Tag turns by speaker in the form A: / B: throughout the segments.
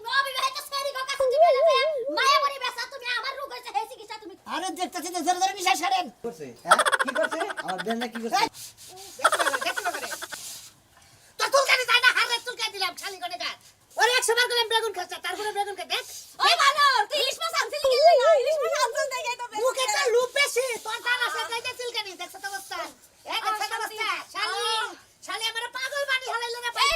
A: তুমি অবিবাহিত ছেড়ি গো কাছে দিবে না মায়া পরি বেসা তুমি আমার রোগ হইছে হে চিকিৎসা তুমি
B: আরে দেখতেছি যে জোরে জোরে নিশা ছাড়েন
C: করছে হ্যাঁ কি করছে আমার বেন্না কি করছে
B: দেখতে পারে তো চুলকানি যায় না হারে চুলকাই দিলাম খালি করে গাছ ওরে 100 বার গেলাম বেগুন খাচ্ছা তারপরে বেগুন কে দেখ
A: ওই ভালো তুই ইলিশ মাছ আনছিলি গেলি না ইলিশ মাছ আনছিস দেখে তো
B: মুখে তো লুপ বেশি তোর জান আছে যাইতে চুলকানি দেখছ তো অবস্থা এক আছে অবস্থা শালি আমার পাগল বানি হালাইলো না ভাই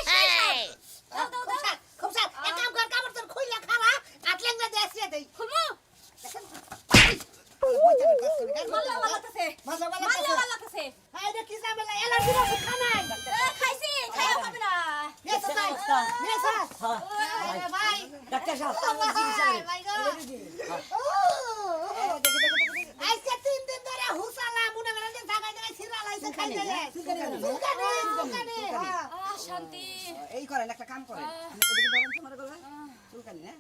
B: খুব সাত এক কাম কর কাপড় তোর খুইলা খারা আটলেঙ্গা দেশে দেই
A: খুলমু মাল্লা লাগতেছে
B: মাল্লা
A: মাল্লা লাগতেছে
B: হাই রে কি জামেলা এলার্জি আছে খানাই
A: খাইছি খাইয়া পাবে না
B: নেসা তাই নেসা আরে ভাই
C: ডাক্তার সাহেব আমার চিকিৎসা করেন
B: ভাই গো আজকে 3 দিন ধরে হুসালা মনে করেন যে জায়গায় জায়গায় ছিড়া লাইছে খাই যায় চুলকানি
A: শান্তি
C: এই করেন একটা কাম করেন এদিকে ধরেন তোমার গলা চুলকানি না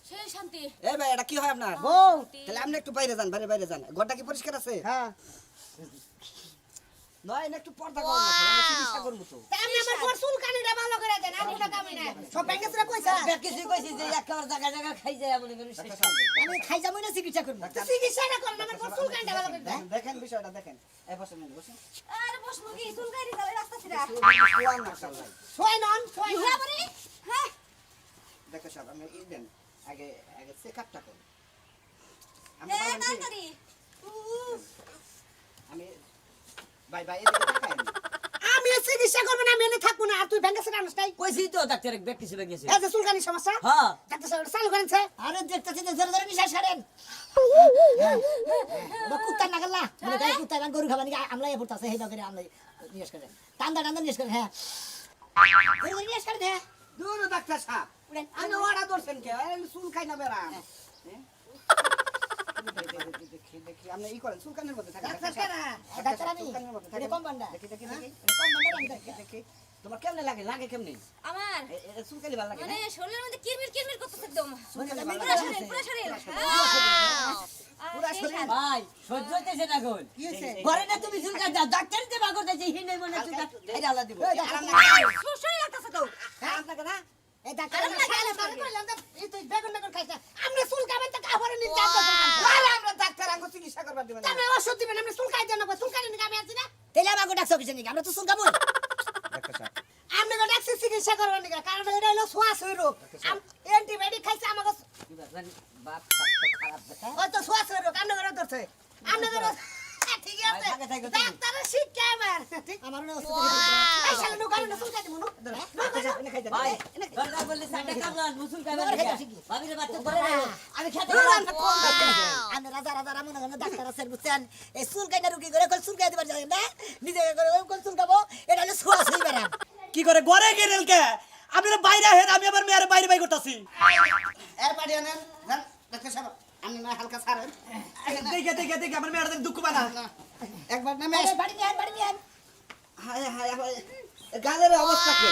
A: সেই শান্তি
C: এই ভাই এটা কি হয় আপনার
B: বউ
C: তাহলে আপনি একটু বাইরে যান বাইরে যান ঘরটা কি পরিষ্কার আছে
B: হ্যাঁ
C: নয় না একটু পর্দা করুন না আমি চিকিৎসা করব তো
B: আমি আমার পর চুলকানিটা ভালো করে দেন আমি টাকা আমি না সব ব্যাংকেসরা কইছা
D: কিছু কইছি যে একেবারে জায়গা খাই যায় মনে করি শেষ
B: আমি খাই যাবো না চিকিৎসা করব চিকিৎসাটা করেন আমার পর চুলকানিটা ভালো করে দেন
C: দেখেন বিষয়টা দেখেন এই বসেন বসেন
A: আরে বসবো কি চুলকাই দিলে রাস্তা ছিড়া
C: শুয়ান না সবাই
B: ছয় নন ছয়
A: ইহা বলি হ্যাঁ
C: দেখো সব আমি এই দেন আগে চেকআপটা করুন
A: এ তাড়াতাড়ি
C: আমি বাই এদিকে তাকাই
B: আমি চিকিৎসা করব না আমি এনে থাকবো না আর তুই ব্যাংকেসরা আনস নাই
D: কইছি তো ডাক্তার এক ব্যক্তি ছিল গেছে
B: এই যে চুলকানি সমস্যা
D: হ্যাঁ
B: ডাক্তার সাহেব চালু করেনছে আরে দেখতেছি যে জোরে জোরে নিশা ছাড়েন বা কুত্তা না গেলা মানে গায় কুত্তা গান গরু খাবানি আমলা এ পড়তাছে হেডা করে আমলা নিয়েস করে টান্দা নিয়েস করে হ্যাঁ গরু নিয়েস করে হ্যাঁ
C: দূর ডাক্তার সাহেব আমি ওরা ধরছেন কে চুল খাই না বেড়া দেখি আপনি ই করেন চুলকানির মধ্যে থাকেন
B: ডাক্তার আমি
C: চুলকানির মধ্যে
B: এটা
C: থাকেন
B: কম বান্ডা
C: দেখি
B: কম বান্ডা আমি
C: দেখি তোমার কেমনে লাগে কেমনে
A: আমার
C: চুলকানি ভালো লাগে
A: মানে শরীরের মধ্যে কিরমির করতেছে একদম
C: পুরা
A: পুরো শরীর
C: পুরা শরীর
D: ভাই সহ্য হইতেছে না গোল
B: কি হইছে
D: ঘরে না তুমি চুলকা দাও ডাক্তার যে বাগর দিছে হিনে মনে চুলকা এই আল্লাহ দিব
A: শরীর লাগতেছে তো
B: হ্যাঁ আপনাকে না এই ডাক্তার আমি খাইলে তারে কইলাম যে এই তুই বেগুন খাইছা আমরা চুলকাবেন তো কাপড়ে নিতে
C: আরে আমরা ডাক্তার আঙ্গ চিকিৎসা করবার দিবেন
B: আমরা ওষুধ দিবেন আমরা চুলকাই দেন না চুলকানি নিকে আমি আছি না তেলে আমাকে ডাক্তার কিছু নিকে আমরা তো চুলকাবো
C: ডাক্তার সাহেব
B: আমরা তো ডাক্তার চিকিৎসা করব নিকে কারণ এটা হলো শ্বাস রোগ অ্যান্টিবায়োটিক খাইছে আমাকে
D: বাপ খারাপ
B: ওই তো শ্বাস রোগ আমরা করে ধরছে আমরা ধরো ঠিক আছে ডাক্তারের শিক্ষা আমার ঠিক আমার না ওষুধ এই শালা নো কারণে চুলকাই দিব নো
D: ভাই দরকার বললে সাড়ে কামলা মুসুল কামলা ভাবিরে বাচ্চা করে আমি খেতে
B: আমি রাজা রামন ডাক্তার আছেন বুঝছেন এই চুলকাইনা রুগী করে কল চুলকাই দিবার যায় না নিজে করে কল চুলকাবো এটা হলো শ্বাস হইবে না
E: কি করে ঘরে গেরেল কে আপনারা বাইরে হেন আমি আবার মেয়ের বাইরে বাই করতেছি
C: এর পাঠিয়ে নেন ডাক্তার সাহেব আপনি না হালকা ছাড়েন
E: দেখে আমার মেয়ের দুঃখ বানা
C: একবার নামে
B: বাড়ি নিয়ে
C: হায় গালের অবস্থা কি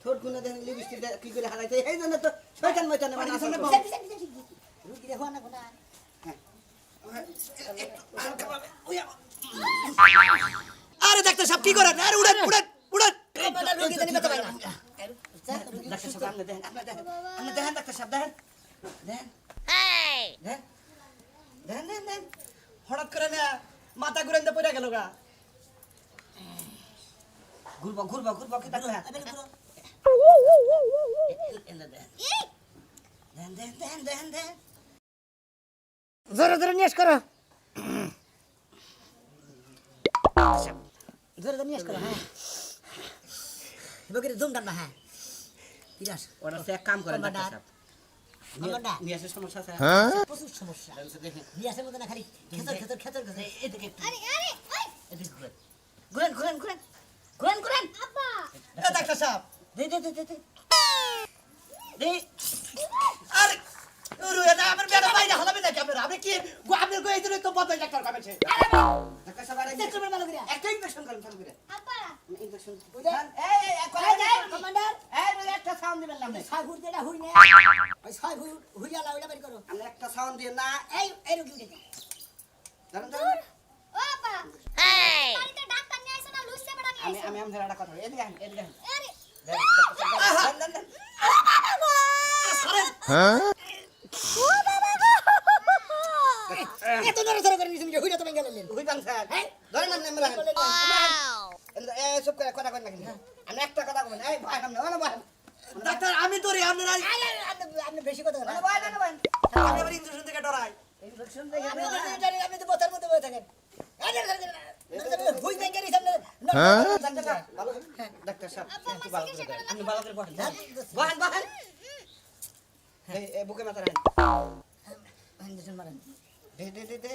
C: ঠোঁট গুনে দেখেন লিপস্টিক কি করে হারাইছে এই জন্য তো শয়তান ময়তানে মানে আসলে
B: রুগী রে হওয়া না কোনা
E: আরে ডাক্তার সাহেব কি করেন আরে উড়েন
B: রুগী জানি বেতা পাই না
C: ডাক্তার সাহেব আপনি দেখেন ডাক্তার সাহেব দেখেন
E: হঠাৎ করে না মাথা ঘুরেন দে পড়ে গেল গা
C: ঘুরবো কি ডাক্তার দেন
B: জোরে জোরে নিয়েস করো জোরে জোরে নিয়েস করো হ্যাঁ বগিরে জুম দাম না হ্যাঁ কিরাস
C: ওরা সে এক কাম করেন ডাক্তার সাহেব
B: কমান্ডার
C: নিয়ে সমস্যা আছে
B: প্রচুর সমস্যা
C: দেখেন
B: নিয়াসের মধ্যে না খালি খেতর
C: এদিকে
A: আরে আরে ওই
B: এদিকে ঘুরেন
A: আব্বা
E: এ ডাক্তার সাহেব
B: দে
E: আরে উরু এটা আমার মেয়ের বাইরে হলাবে না ক্যামেরা আপনি কি আপনার কই দিলে তো বদলাই ডাক্তার কামেছে
C: ডাক্তার সাহেব আরে
B: দেখো ভালো করে
C: একটা ইনজেকশন করেন চালু করে
A: আব্বা
C: ইনজেকশন
B: কমান্ডার
C: এই একটা সাউন্ড দিবেন না
B: ছয় ঘুর দেটা হুই না ওই ছয় ঘুর হুইয়া লাউলা বের করো
C: আপনি একটা সাউন্ড দিয়ে না
B: এই রুগী উঠে
C: ধরেন
A: ও আব্বা বাড়িতে ডাক্তার নিয়ে আইছো না লুইসে বড় নিয়ে আইছো
C: আমি একটা কথা এদিকে
A: আরে
C: দেন
B: এত নড়াচড়া করে দিছেন যে হুইরা তো ভেঙে গেলেন।
C: হুই বাংসা
B: হ্যাঁ?
C: ধরেন আপনি আমরা সব করে কথা কই না কিন্তু আমি একটা কথা কই এই ভাই সামনে ওনা ভাই
E: ডাক্তার আমি ধরি আপনারা
B: আপনি বেশি কথা বলেন।
C: ওনা ভাই না ভাই
E: আমি আবার ইঞ্জেকশন থেকে ডরাই
C: ইনফেকশন দেখে
B: আপনি তো বোতল মধ্যে বসে থাকেন। হুই ভেঙে গেছেন
C: ভালো ডাক্তার সাহেব একটু ভালো করে দেন। আপনি ভালো করে বসেন বসেন বসেন এই বুকে মাথা রাখেন
B: ইঞ্জেকশন মারেন।
C: দে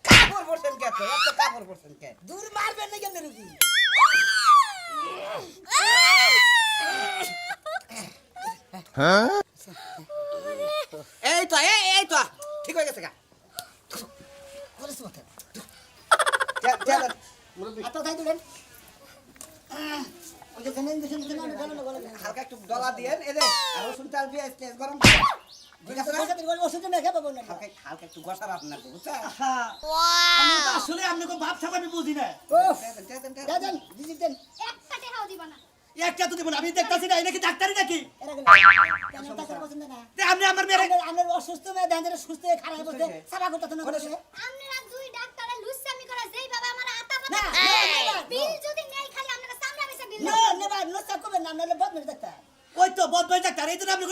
C: কাপড় পরছেন কে তো এত কাপড় পরছেন কে
B: দূর মারবেন না কেন রুগী?
C: এই তো ঠিক হয়ে গেছে গা
B: করেছ মাথা।
C: মুরব্বি
B: হাতটা উঠাই দিলেন। ওই যে ইঞ্জেকশন দিতে না গেল না গেল।
C: হালকা একটু ডলা দিয়েন এই যে আর রসুন চাল দিয়ে গরম ঠিক আছে না
B: ওষুধ মেখে পাবো না।
C: হালকা হালকা একটু গসার আপনার বুঝছেন
E: আমি তো আসলে আপনাকে ভাব সাব আমি বুঝি না
B: দেন ভিজিট দেন।
A: একটা টাকাও দিবা না।
E: একটা তো দেবো না, আমি দেখতাছি না, এটা কি ডাক্তারি নাকি?
B: এরা গেল। কেন টাকা পছন্দ না?
E: তে আপনি আমার মেরে
B: আপনার অসুস্থ মেয়ে দেন সুস্থ হয়ে খারাপ বলতে সারা করতে তো না করে।
A: আপনারা দুই ডাক্তারে লুচ্চামি করে যেই বাবা আমার আতা
B: না,
A: পাতা বিল যদি নেই খালি আপনারা সামনে বেশি বিল
B: না নেবা নসা করবেন না আপনার বদমের ডাক্তার।
E: ওই তো বদমাইশ ডাক্তার, এই জন্য আপনি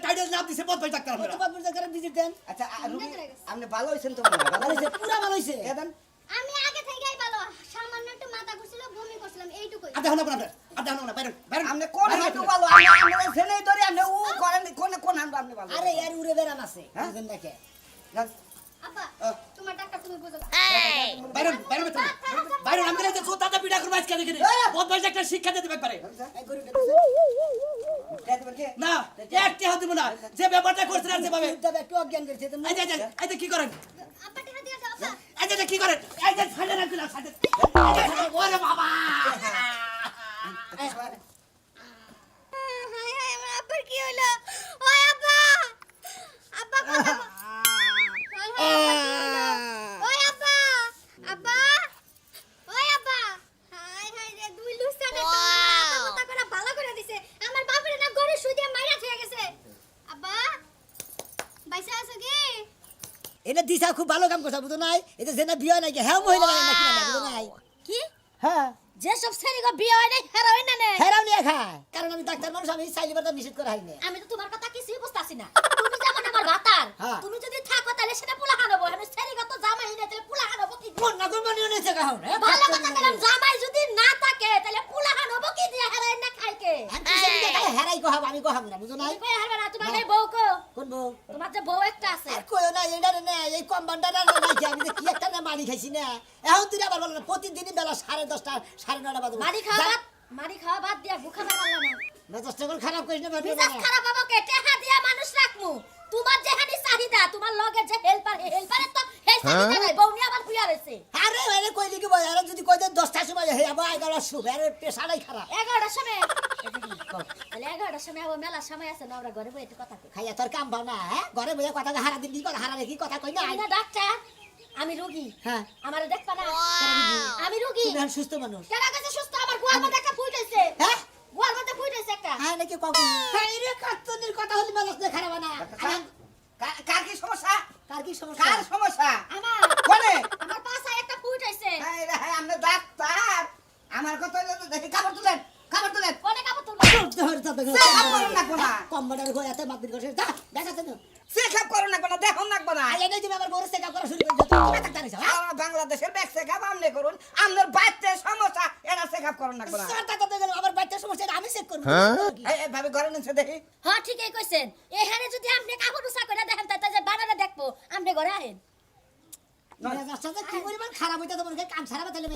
E: টাইটেল নাম দিছে বদমাইশ ডাক্তার
B: কত
E: আপনারা।
B: বদমের ডাক্তার ভিজিট দেন।
C: আচ্ছা রুগী আপনি ভালো হইছেন তো মনে হয়
B: ভালো হইছে পুরা ভালো হইছে।
C: দেন
A: আমি আগে থেকেই ভালো সামান্য একটু মাথা ঘুরছিল বমি করছিলাম এইটুকুই
E: আদা হলো আপনার, আদা হলো না, বাইরেন বাইরেন।
C: আপনি কোন হাঁটু ভালো আমরা ছেলেই ধরে আপনি ও করেন কোন হাঁটু আপনি ভালো
B: আরে এর উড়ে বেরাম আছে
C: হ্যাঁ?
B: বুঝেন নাকি?
C: যান।
A: আব্বা তোমার ডাক্তার তুমি বুঝো না।
E: বাইরেন বাইরেন বেতন বাইরেন। আমি যে জোতাটা পিটা করব আজকে দেখি বদমাইশ ডাক্তার শিক্ষা দিতে পারে
B: এই গরু
C: দেন দেবেন কি
E: না, একটি হাত দিব না, যে ব্যাপারটা করছেন আর যেভাবে
B: তবে একটু অজ্ঞান করছে তো
E: এই যে কি করেন,
A: আব্বা টাকা দিয়ে দাও আব্বা।
E: এই যে কি করেন, এই যে ফাইলে রাখলাম সাথে, ওরে বাবা।
A: হাই হাই আমার আব্বার কি হলো? ওই আব্বা আব্বা কথা বল। হাই হাই ওই আব্বা আব্বা ওই আব্বা হাই হাই রে দুই লুসানে তো আব্বা কথা করে ভালো করে দিছে। আমার বাপের না গরে শুই দিয়ে মাইরা থয়ে গেছে। আব্বা বাইসা আছো কি?
B: এটা দিশা খুব ভালো কাম করছে বুঝো নাই? এটা জেনা বিয়ে নাই হ্যাঁ মহিলা নাকি না বুঝো নাই?
A: কি
B: হ্যাঁ
A: যে সব ছেলেগো বিয়ে হয় নাই হেরোইন না নেই।
B: হেরাও নিয়ে খায় কারণ আমি ডাক্তার মানুষ আমি চাইলে তো নিষেধ করা হয়নি।
A: আমি তো তোমার কথা কিছুই বুঝতাছি না। তুমি যেমন আমার ভাতার
B: হ্যাঁ।
A: তুমি যদি থাকো তাহলে সেটা পোলা খানাবো। আমি ছেলেগো তো জামাই না তাহলে পোলা খানাবো কি দিয়ে?
B: কোন না কোন মানিও নেছে কাহন
A: ভালো কথা বললাম জামাই যদি না থাকে তাহলে পোলা খানাবো কি দিয়ে হেরোইন না খাই কে?
B: হেরাই কহাব আমি কহাব না বুঝো নাই?
A: তুমি কই হারবা না তোমার এই বউ কো?
B: কোন বউ?
A: তোমার যে বউ একটা আছে।
B: আর কইও না এটা না এই কম্পাউন্ডার না নাকি আমি যে কি একটা না মারি খাইছি না এখন তুই আবার বল না প্রতিদিনই বেলা 10:30 9:30 বাজে
A: মারি খাওয়া বাদ দিয়া ভুখা পারলা না।
B: মেজাজটা কোন খারাপ করিস না বাবা
A: মিজাজ খারাপ বাবা কে টেহা দিয়া মানুষ রাখমু। তোমার যেখানে চাহিদা তোমার লগে যে হেল্পার হেল্পারে তো হেল চাহিদা নাই বউ নিয়ে আবার বুইয়া রইছে।
B: আরে আরে কইলি কি বল আরে যদি কই দে 10টার সময় হে আবার 11টার সময় আরে পেশাটাই খারাপ
A: 11টার সময় তাহলে 11টার সময় ও মেলা সময় আছে না আমরা ঘরে বসে একটু কথা কই।
B: খাইয়া তোর কাম ভাও না হ্যাঁ ঘরে বইয়া কথা হারা দিন কি হারা রেখি কথা কই না
A: আমি না ডাক্তার আমি রোগী।
B: হ্যাঁ
A: আমারে দেখবা না আমি রোগী।
B: তুমি এখন সুস্থ মানুষ
A: কেন কাছে সুস্থ আমার গোয়াল মধ্যে একটা ফুট হইছে।
B: হ্যাঁ
A: গোয়াল মধ্যে ফুট হইছে একটা।
B: হ্যাঁ নাকি কখন হ্যাঁ রে কাতনির কথা হলি মেজাজ না খারাপ না
C: কার কি সমস্যা
B: কার কি সমস্যা
C: কার সমস্যা
A: আমার
C: কোনে
A: আমার পাছায় একটা ফুট হইছে।
C: এই রে আমরা ডাক্তার আমার কথা হলো দেখি কাপড় তুলেন
A: কোনে কাপড় তুলবো?
C: চেকআপ করুন না কোনা
B: কম্বাডার গোয়াতে মাতবির করে যা দেখাতে না
C: চেকআপ করুন না কোনা দেখুন না কোনা
B: আই নাই তুমি আমার বড় চেকআপ করা শুরু করে দাও তুমি ডাক্তার হইছো
C: আমার বাংলাদেশের ব্যাক চেকআপ আমনে করুন আপনার বাচ্চার সমস্যা এটা চেকআপ করুন না কোনা
B: সরটা তো গেল আমার বাচ্চার সমস্যা আমি চেক করব
C: এই ভাবে ঘরে নিচে দেখি
A: হ্যাঁ ঠিকই কইছেন। এখানে যদি আপনি কাপড় উসা করে দেখেন তাতে যে বানারে দেখবো আপনি ঘরে আহেন।
B: মেজাজটা কি পরিমাণ খারাপ হইতা তোমার কাম সারা তাহলে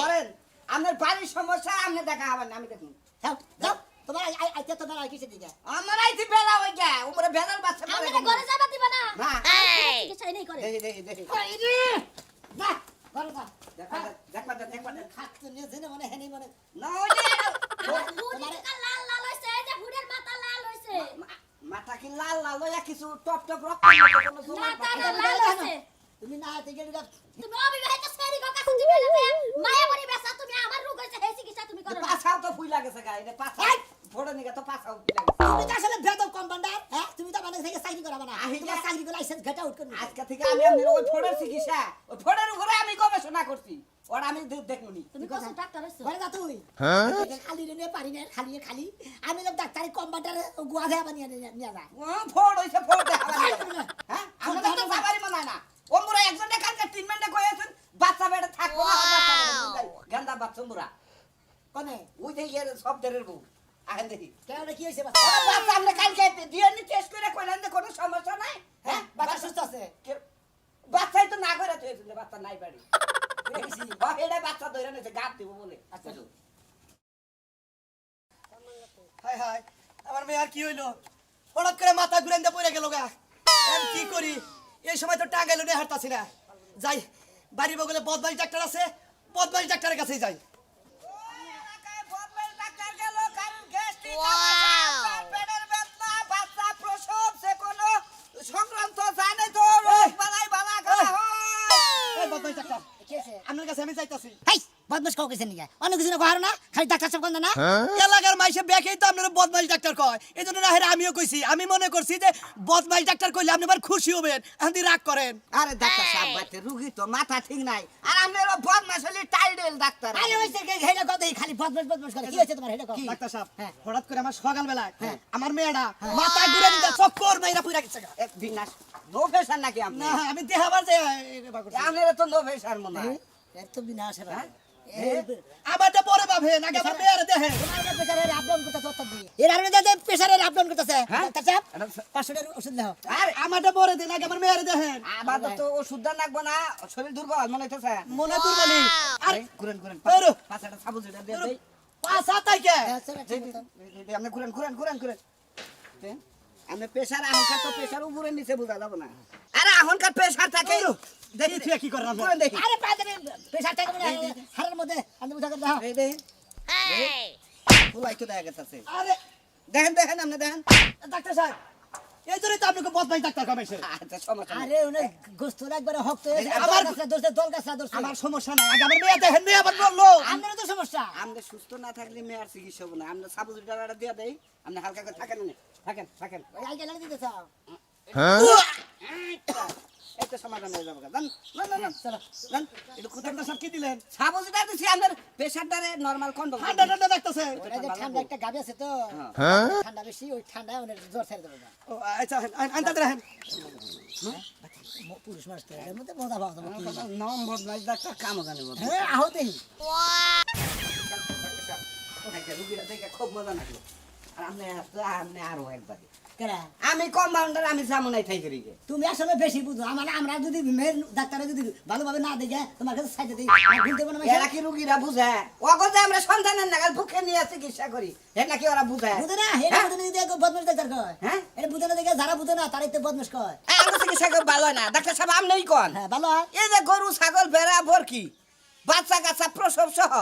C: ধরেন আপনার বাড়ির সমস্যা আপনি দেখা হবেন আমি দেখুন
B: যাও যাও তোমার আইতে তোমার আর কিছু দিগা
C: আমার আইতে বেলা হয়ে যায় উপরে বেলার বাচ্চা
A: আপনি ঘরে যাবা দিবা না?
C: না
A: চিকিৎসা নাই করে।
C: দেখি
B: না ঘরে যা
C: দেখবা
B: খাচ্ছে নিয়ে জেনে মনে হেনি মনে
C: না ওইটা
A: বুড়ি কা লাল লাল হইছে এই যে বুড়ের মাথা লাল হইছে।
C: মাথা কি লাল লাল হইয়া কিছু টপ টপ রক্ত কোনো জমা
A: মাথা লাল হইছে।
B: তুমি না হাতে গেলে
A: তুমি অবিবাহিত ছেড়ি গো কাছে দিবে না মায়া বলি বেসা তুমি আমার রোগ হইছে এই চিকিৎসা তুমি করো না।
C: পাছাও তো ফুই লাগেছে গায়ে এটা পাছা ফোড়া নিগা তো পাছাও
B: তুমি তো আসলে বেদব কম্পাউন্ডার হ্যাঁ তুমি তো আমাদের থেকে চাকরি করাবা না তোমার চাকরি করে লাইসেন্স ঘাটা আউট করবে
C: আজকে থেকে আমি আপনার ওই ফোড়ার চিকিৎসা ওই ফোড়ার উপরে আমি গবেষণা করছি ওরা আমি দেখমুনি
A: তুমি কত ডাক্তার হইছো
B: ঘরে যা তুই খালি রে পারি না খালি আমি তো ডাক্তারি কম্পাউন্ডার গুয়া দেয়া বানিয়ে নিয়ে যা
C: ও ফোড় হইছে ফোড় দেখা হ্যাঁ আমরা তো সাবারি মনে না ওমরা একজন কালকে ট্রিটমেন্টে কইছেন বাচ্চা বেড়ে থাকবো না বাচ্চা বেড়ে গান্দা বাচ্চা মুরা
B: কোনে
C: ওই যে এর সব দেরের বউ আহেন দেখি
B: কেন কি হইছে
C: ওরা বাচ্চা আমরা কালকে ডিএনএ টেস্ট করে কইলেন যে কোনো সমস্যা নাই হ্যাঁ
B: বাচ্চা সুস্থ আছে
C: বাচ্চাই তো না করে তুই বাচ্চা নাই বাড়ি বাহেড়ে বাচ্চা ধরে নিতে গাপ দিব বলে আচ্ছা
E: হায় হায় আমার মেয়ে আর কি হইলো হঠাৎ করে মাথা ঘুরে দিয়ে পড়ে গেল গা আমি কি করি এই সময় তো টাঙ্গাইলো নিয়ে হাঁটতাছি না যাই বাড়ি বগলে বদমাইশ ডাক্তার আছে বদমাইশ ডাক্তারের কাছেই যাই এই বদমাইশ ডাক্তার আপনার কাছে আমি যাইতাছি
B: হেই বদমাশ কাউ কইছেন নিয়া অন্য কিছু না কহার না খালি ডাক্তার সব কোন না
E: এলাকার মাইসে বেকেই তো আপনারা বদমাইশ ডাক্তার কয় এই জন্য না হেরে আমিও কইছি আমি মনে করছি যে বদমাইশ ডাক্তার কইলে আপনি আবার খুশি হবেন আপনি রাগ করেন
C: আরে ডাক্তার সাহেব বাচ্চা রুগী তো মাথা ঠিক নাই আর আপনার বদমাশ হলে টাইডেল ডাক্তার
B: আরে হইছে কে হেডা কতই খালি বদমাশ করে কি হইছে তোমার হেডা কত
E: ডাক্তার সাহেব
B: হ্যাঁ।
E: হঠাৎ করে আমার সকালবেলা আমার মেয়েটা মাথা ঘুরে দিতে চক্কর মাইরা পুরা গেছে গা।
C: এক বিনাশ নো প্রেশার নাকি আপনি
E: না আমি দেখাবার যে
C: আপনার তো নো প্রেশার মনে হয়
B: এর তো বিনাশ হবে
E: আমারটা পরে পাবে নাকি আমার মেয়ের দেখে
B: প্রেসারের আপডাউন করতে তো দি এর আর মধ্যে প্রেসারের আপডাউন করতেছে ডাক্তার সাহেব 500 টাকার ওষুধ দাও
C: আর
E: আমারটা পরে দেন নাকি আমার মেয়ের দেখেন
C: আমাদের তো ওষুধ দান লাগবে না শরীর দুর্বল মনে হইতেছে
E: মনে দুর্বলি
C: আরে ঘুরেন ঘুরেন
E: বেরো।
C: পাঁচটা সাবুজ এটা দিয়ে দেই
E: পাঁচ হাত তাই কে
C: আপনি ঘুরেন ঘুরেন ঘুরেন ঘুরেন আপনি প্রেসার এখনকার তো প্রেসার উপরে নিচে বোঝা যাবে না আরে এখনকার প্রেসার থাকে
E: দেখি তুই কি করেন
C: ঘুরেন দেখি
B: আরে পাতে প্রেসার থাকে মানে হাড়ের মধ্যে আমি বুঝা করে দাও
C: এই দেখেন ফুলাই তো দেখা গেছে
E: আরে
C: দেখেন দেখেন আপনি দেখেন
E: ডাক্তার সাহেব এই জন্যই তো আপনাকে বদমাইশ ডাক্তার কমাইছে
C: আচ্ছা সমস্যা নেই।
B: আরে ওনে গোস্ত একবারে হক্ত হয়েছে
E: আমার-
B: আমার কাছে দোষে দল কাছে দোষ
E: আমার সমস্যা নাই আগে আমার মেয়ে দেখেন মেয়ে আবার বললো
B: আমারও তো সমস্যা
C: আমরা সুস্থ না থাকলে মেয়ের চিকিৎসা হবে না আমরা সাবুজ ডালাটা দিয়ে দেই আপনি হালকা করে থাকেন না থাকেন থাকেন
B: ওই আইকে লাগি দিতে চাও
C: এই তো সমাধান হয়ে যাবে জান না না না
B: চলো
C: জান
E: এটা কোথায় সব কি দিলেন
C: সাবুজটা দিছি আপনার প্রেসারটারে নরমাল কন্ট্রোল
E: ঠান্ডা ঠান্ডা দেখতেছে
B: ওই যে ঠান্ডা একটা গাবি আছে তো ঠান্ডা বেশি ওই ঠান্ডায় ওনের জ্বর ছেড়ে দেবে না
E: ও আচ্ছা আনতে দেখেন
B: পুরুষ মানুষ তো এর মধ্যে মজা পাওয়া যাবে কি
C: নম বদমাইশ ডাক্তার কামও জানে বদমাইশ
B: হ্যাঁ আহো দেই
C: রুগীরা দেখে খুব মজা লাগলো আর আপনি আরো একবার
B: কেরা
C: আমি কম্পাউন্ডার আমি যেমন এই ঠাই করি
B: তুমি আসলে বেশি বুঝো আমার আমরা যদি মেয়ের ডাক্তারে যদি ভালোভাবে না দেখে তোমার কাছে সাইডে দিই ভুলতে পারো না
C: এরা কি রুগীরা বুঝে ওগো যে আমরা সন্তানের নাগাল ভুখে নিয়ে চিকিৎসা করি এটা নাকি ওরা বুঝে
B: বুঝে না এটা বুঝে না দেখো বদমাশ ডাক্তার কয়
C: হ্যাঁ?
B: এটা বুঝে না দেখে যারা বুঝে না তারাই তো বদমাশ কয়
C: আমরা চিকিৎসা করে ভালো হয় না ডাক্তার সাহেব আপনিই কন
B: হ্যাঁ ভালো হয়
C: এই যে গরু ছাগল ভেড়া বরকি বাচ্চা কাচ্চা প্রসব সহ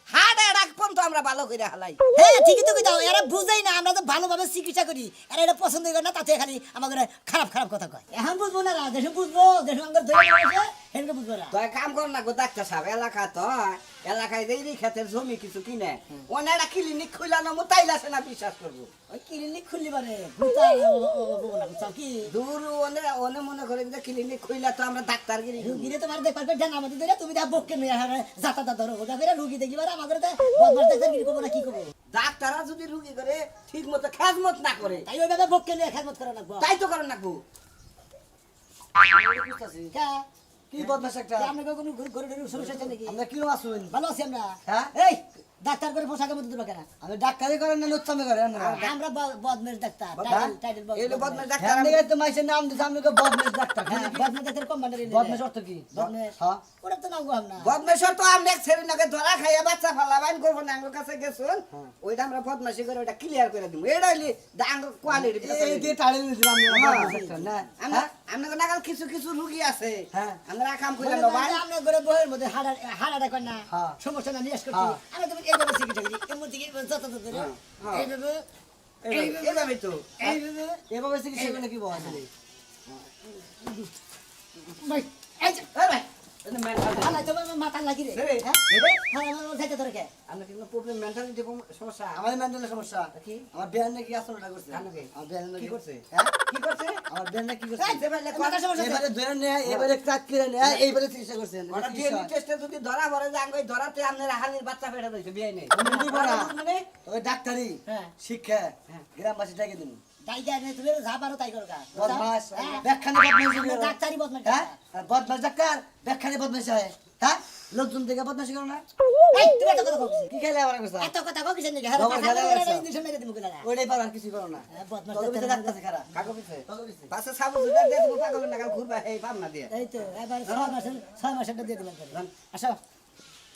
C: হাড় এড়াক পর্যন্ত আমরা ভালো করে হালাই
B: হ্যাঁ ঠিকই তো কইতাও এরা বুঝেই না আমরা তো ভালোভাবে চিকিৎসা করি এরা এটা পছন্দ করে না তাতে খালি আমাদের খারাপ খারাপ কথা কয় এখন বুঝবো না দেশে বুঝবো দেশে আমাদের ধরে আছে হেনকে বুঝবো না
C: তো এক কাম কর না গো ডাক্তার সাহেব এলাকা তো এলাকায় দেরি ক্ষেতের জমি কিছু কিনে ওনারা ক্লিনিক খুলানো মোতাইলাছে না বিশ্বাস করবো
B: ওই ক্লিনিক খুললি পারে বুঝতা না বুঝতাও কি
C: দূর ওনে মনে করেন যে ক্লিনিক খুইলা তো আমরা ডাক্তারগিরি করি।
B: রুগীরে তোমার দেখবার পর জানা আমাদের ধরে তুমি দা বককে নিয়ে যাতা ধরো ওটা করে রুগী দেখি পারে আমাদের তো বদমাশ ডাক্তার কি করবো না কি করবো
C: ডাক্তাররা যদি রুগী করে ঠিক মতো খেজমত না করে
B: তাই ওইভাবে বককে নিয়ে খেদমত করে রাখবো
C: তাই তো করেন না গো
B: কি বদমাশ একটা আমরা কোনো গরু সমস্যা আছে নাকি
D: আমরা কিলো আসুন
B: ভালো আছি আমরা
D: হ্যাঁ?
B: এই ডাক্তার করে পোশাকের মধ্যে দিবা কেন
D: আমি ডাক্তারি করেন না লুচ্ছামি করেন না
B: আমরা বদমেশ ডাক্তার টাইটেল
C: এই হলো বদমাশ ডাক্তার
D: আপনি তো মাইসের নাম দিছে আমি বদমেশ ডাক্তার
B: বদমেশ ডাক্তার কোম্পানির
D: বদমেশ অর্থ কি
B: বদমেশ
D: হ্যাঁ
B: ওটা তো নাম গো আমরা
C: বদমাশর তো আমরা এক ছেড়ে নাকি ধরা খাইয়া বাচ্চা ফালা বাইন করবো না আমার কাছে গেছুন ওইটা আমরা বদমাশি করে ওটা ক্লিয়ার করে দিব এটা হইলি ডাঙ্গ কোয়ালিটি
D: এই দিয়ে টাড়ে দিলাম আমি বদমেশ ডাক্তার না
C: আমরা আপনাদের নাগাল কিছু কিছু রুগী আছে
D: হ্যাঁ।
C: আমরা কাম করে
B: বলে
C: লবাই
B: আমরা করে বইয়ের মধ্যে হাড়াটা কর না
D: হ্যাঁ।
B: সমস্যা না নিয়ে করছি আমরা তুমি এইভাবে চিকিৎসা করি এমন থেকে যত ধরে এইভাবে
C: এইভাবেই তো
B: এইভাবে
D: এভাবে চিকিৎসা করলে কি বলা যায়
B: ভাই এই যে
C: এই ভাই এটা মেন্টাল
B: আলাই তো মাথা লাগি রে
C: নেবে?
B: হ্যাঁ
C: নেবে?
B: হ্যাঁ যাইতে তোর কে
C: আপনার কিন্তু প্রবলেম মেন্টালিটি সমস্যা
E: আমার মেন্টালের সমস্যা
C: কি?
E: আমার বিয়ান নাকি আসলটা করছে
C: কেন কি?
E: আমার বিয়ান
C: কি করছে?
E: হ্যাঁ
C: কি করছে
E: আমার বিয়ান নাকি করছে
B: এই মাথা সমস্যা
E: এবারে ধরে নেয় এবারে ক্রাক করে নেয় এইবারে চিকিৎসা করছেন
C: ওটা ডিএনএ টেস্টে যদি ধরা পড়ে যে আঙ্গুই ধরাতে আপনার হালির বাচ্চা ফেটে দিয়েছে বিয়ে নেই মানে
E: ওই ডাক্তারি
B: হ্যাঁ
E: শিক্ষা
C: হ্যাঁ।
E: গ্রামবাসী ডাকে দিন
B: তাই যায় না তুই যা পারো তাই করো কা
E: বদমাস
B: হ্যাঁ।
E: ব্যাখ্যানে বদমাশি করে।
B: ডাক্তারি বদমাশ
E: হ্যাঁ বদমাস ডাক্তার ব্যাখ্যানে বদমাশি হয় হ্যাঁ লোকজন থেকে বদমাশি করো না
B: এই তুমি এত কথা কইছিস
E: কি খেলে আবার কথা
B: এত কথা কইছিস নাকি হ্যাঁ
E: বাবা, খেলা
B: কথা
E: হয়েছে।
B: ইঞ্জেকশন মেরে দিমু কইলা
E: ওইটাই পারো আর কিছু করো না
B: বদমাশ
E: তবে তো ডাক্তার খারাপ
C: কাকো পিছে
E: তবে কিছু।
C: পাশে সাবু জুড়ে দিয়ে দেবো পাগলের নাগাল ঘুরবা এই পাম না দিয়ে
B: এই তো এবার 6 মাসের 6 মাসেরটা দিয়ে দিলাম আসো